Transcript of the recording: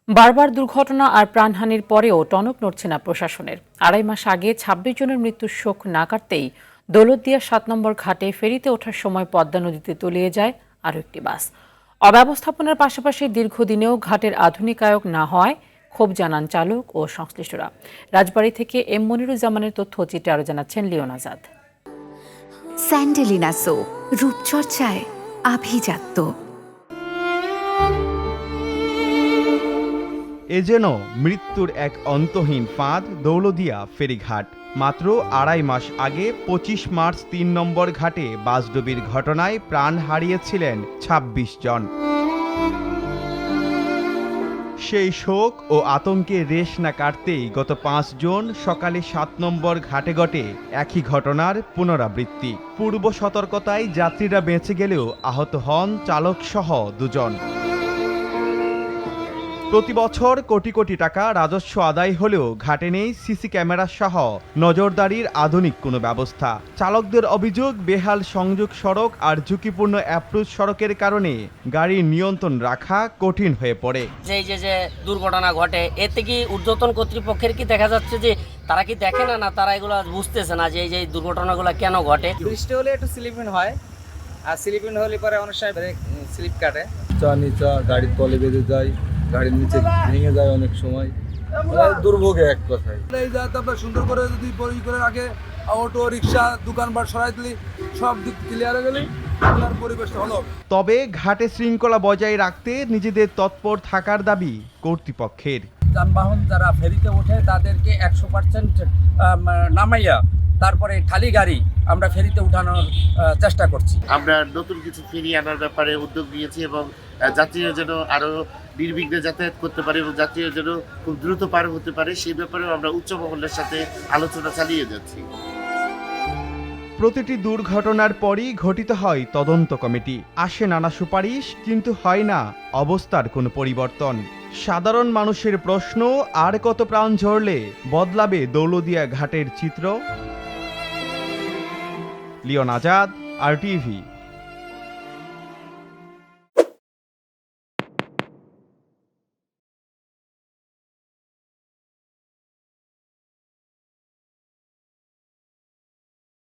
বারবার দুর্ঘটনা আর প্রাণহানির পরেও টনক নড়ছে না প্রশাসনের। ২.৫ মাস আগে ২৬ জনের মৃত্যুর শোক না কাটতেই দৌলতদিয়া ৭ নম্বর ঘাটে ফেরিতে ওঠার সময় পদ্মা নদীতে তলিয়ে যায় আরও একটি বাস। অব্যবস্থাপনার পাশাপাশি দীর্ঘদিনেও ঘাটের আধুনিকায়ন না হওয়ায় ক্ষোভ জানান চালক ও সংশ্লিষ্টরা। রাজবাড়ী থেকে এম মনিরুজ্জামানের তথ্যচিত্রে আরও জানাচ্ছেন লিওন আজাদ। স্যান্ডেলিনা সো, রূপচর্চায় আভিজাত্য। এ যেন মৃত্যুর এক অন্তহীন ফাঁদ দৌলতদিয়া ফেরিঘাট। মাত্র ২.৫ মাস আগে ২৫ মার্চ ৩ নম্বর ঘাটে বাসডুবির ঘটনায় প্রাণ হারিয়েছিলেন ২৬ জন। সেই শোক ও আতঙ্কে রেশ না কাটতেই গত ৫ জুন সকালে ৭ নম্বর ঘাটে ঘটে একই ঘটনার পুনরাবৃত্তি। পূর্ব সতর্কতায় যাত্রীরা বেঁচে গেলেও আহত হন চালকসহ ২ জন। প্রতি বছর কোটি কোটি টাকা রাজস্ব আদায় হলেও ঘাটে নেই সিসি ক্যামেরা সহ নজরদারির আধুনিক কোনো ব্যবস্থা। চালকদের অভিযোগ, বেহাল সংযোগ সড়ক আর ঝুঁকিপূর্ণ অ্যাপ্রোচ সড়কের কারণে গাড়ির নিয়ন্ত্রণ রাখা কঠিন হয়ে পড়ে। যে দুর্ঘটনা ঘটে, এতে কি ঊর্ধ্বতন কর্তৃপক্ষের কি দেখা যাচ্ছে যে তারা কি দেখে না তারা এগুলো বুঝতেছে না যে এই দুর্ঘটনাগুলো কেন ঘটে? বৃষ্টি হলে একটু স্লিপিং হয়, আর স্লিপিং হলে পরে অনেক সময় স্লিপ কাটে, নিচা গাড়ির তলে বেঁধে যায়, গাড়ির নিচে ভেঙে যায় অনেক সময়। দুর্ভোগে এক কথায়। এই যাতে সুন্দর করে যদি পরি করে রাখে, অটো রিক্সা দোকানপাট সরাই দিলি সব দিক ক্লিয়ার হয়ে গেলে আপনার পরিবেশটা ভালো হবে। তবে ঘাটে শৃঙ্খলা বজায় রাখতে নিজেদের তৎপর থাকার দাবি কর্তৃপক্ষের। যানবাহন যারা ফেরিতে ওঠে তাদেরকে ১০০% নামাইয়া তারপরে খালি গাড়ি আমরা ফেরিতে উঠানোর চেষ্টা করছি। আমরা নতুন কিছু ফেরি আনার ব্যাপারে উদ্যোগ নিয়েছি এবং যাত্রীরা যেন আরও নির্বিঘ্নে যাতায়াত করতে পারে এবং যাত্রীরা যেন খুব দ্রুত পার হতে পারে সেই ব্যাপারেও আমরা উচ্চ মহলের সাথে আলোচনা চালিয়ে যাচ্ছি। প্রতিটি দুর্ঘটনার পরই গঠিত হয় তদন্ত কমিটি, আসে নানা সুপারিশ, কিন্তু হয় না অবস্থার কোনো পরিবর্তন। সাধারণ মানুষের প্রশ্ন, আর কত প্রাণ ঝরলে বদলাবে দৌলতদিয়া ঘাটের চিত্র? লিওন আজাদ, RTV।